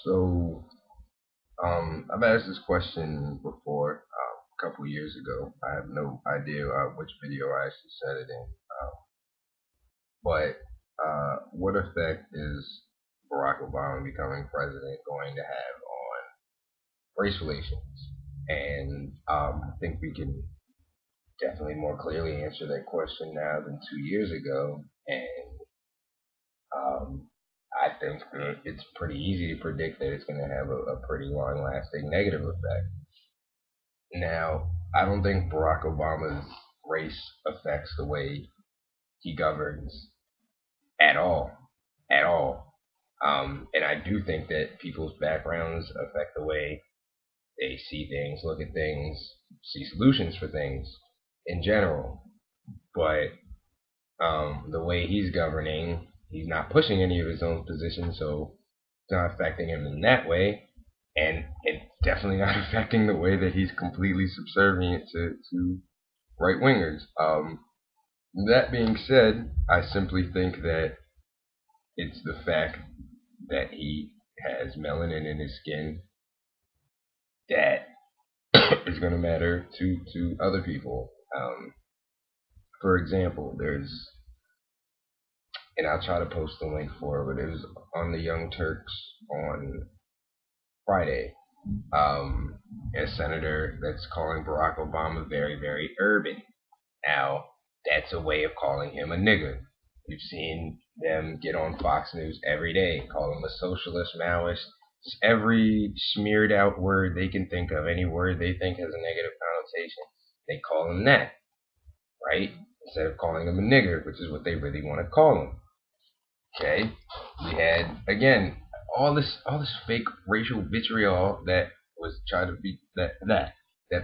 So, I've asked this question before, a couple years ago. I have no idea which video I actually said it in. But what effect is Barack Obama becoming president going to have on race relations? And I think we can definitely more clearly answer that question now than 2 years ago. And um, I think that it's pretty easy to predict that it's going to have a pretty long lasting negative effect. Now, I don't think Barack Obama's race affects the way he governs at all. At all. And I do think that people's backgrounds affect the way they see things, look at things, see solutions for things in general. But the way he's governing, he's not pushing any of his own positions, so it's not affecting him in that way. And it's definitely not affecting the way that he's completely subservient to right wingers. That being said, I simply think that it's the fact that he has melanin in his skin that is going to matter to other people. For example, and I'll try to post the link for it, but it was on the Young Turks on Friday. A senator that's calling Barack Obama very, very urban. Now, that's a way of calling him a nigger. We've seen them get on Fox News every day, call him a socialist, Maoist, just every smeared out word they can think of, any word they think has a negative connotation, they call him that, right? Instead of calling him a nigger, which is what they really want to call him. Okay? We had again all this fake racial vitriol that was tried to be that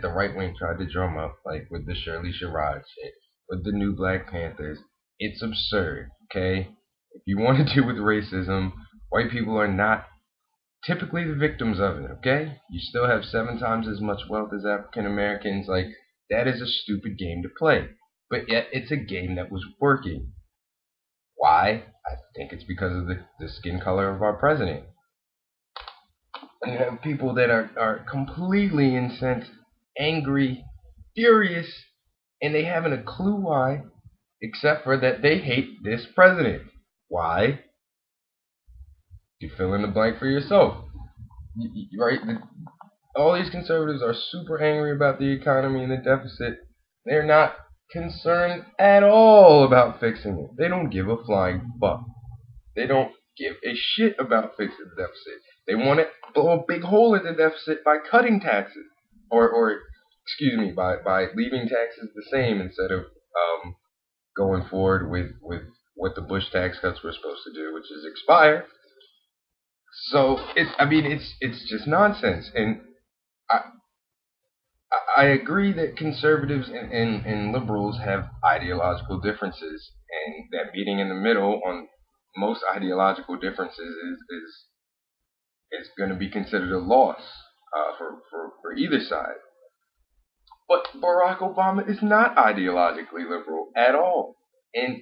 the right wing tried to drum up, like with the Shirley Sherrod shit, with the new Black Panthers. It's absurd, okay? If you want to deal with racism, white people are not typically the victims of it, okay? You still have 7 times as much wealth as African Americans. Like, that is a stupid game to play. But yet, it's a game that was working. Why? I think it's because of the skin color of our president. And you have people that are completely incensed, angry, furious, and they haven't a clue why, except for that they hate this president. Why? You fill in the blank for yourself. Right? All these conservatives are super angry about the economy and the deficit. They're not concerned at all about fixing it. They don't give a flying fuck. They don't give a shit about fixing the deficit. They want to blow a big hole in the deficit by cutting taxes, or excuse me, by leaving taxes the same instead of going forward with what the Bush tax cuts were supposed to do, which is expire. So it's just nonsense, and I I agree that conservatives and liberals have ideological differences, and that meeting in the middle on most ideological differences is going to be considered a loss for either side. But Barack Obama is not ideologically liberal at all, and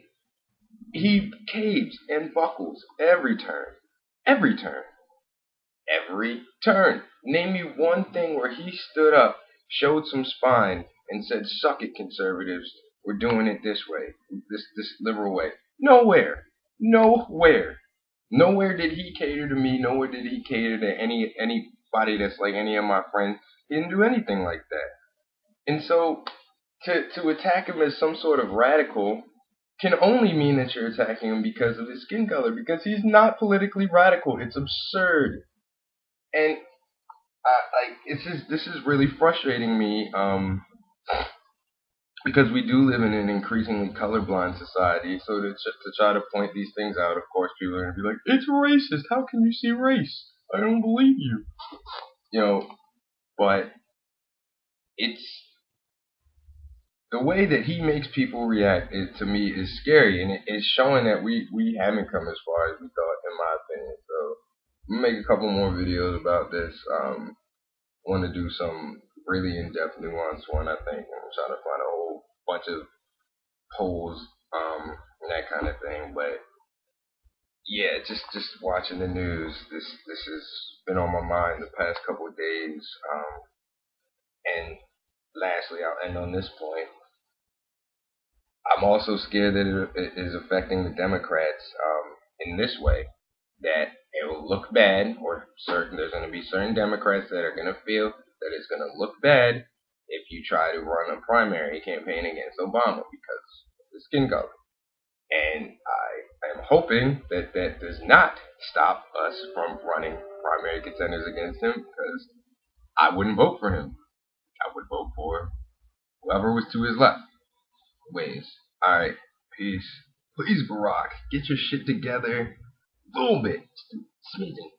he caves and buckles every turn, every turn, every turn. Name me one thing where he stood up, showed some spine, and said, "Suck it, conservatives. We're doing it this way, this liberal way." Nowhere, nowhere, nowhere did he cater to me. Nowhere did he cater to anybody that's like any of my friends. He didn't do anything like that. And so to attack him as some sort of radical can only mean that you're attacking him because of his skin color, because he's not politically radical. It's absurd. And this is really frustrating me, because we do live in an increasingly colorblind society. So to try to point these things out, of course, people are going to be like, "It's racist. How can you see race? I don't believe you." You know, but it's the way that he makes people react to me is scary, and it's showing that we haven't come as far as we thought, in my opinion. So I'm gonna make a couple more videos about this. Want to do some really in-depth, nuanced one. I think I'm trying to find a whole bunch of polls, and that kind of thing. But Yeah, just watching the news. This has been on my mind the past couple of days. And lastly, I'll end on this point. I'm also scared that it is affecting the Democrats in this way, that it will look bad, or certain there's going to be certain Democrats that are going to feel that it's going to look bad if you try to run a primary campaign against Obama because of the skin color. And I am hoping that that does not stop us from running primary contenders against him because I wouldn't vote for him. I would vote for whoever was to his left. Ways. Alright, peace. Please, Barack, get your shit together. A little bit. Just a smidgen.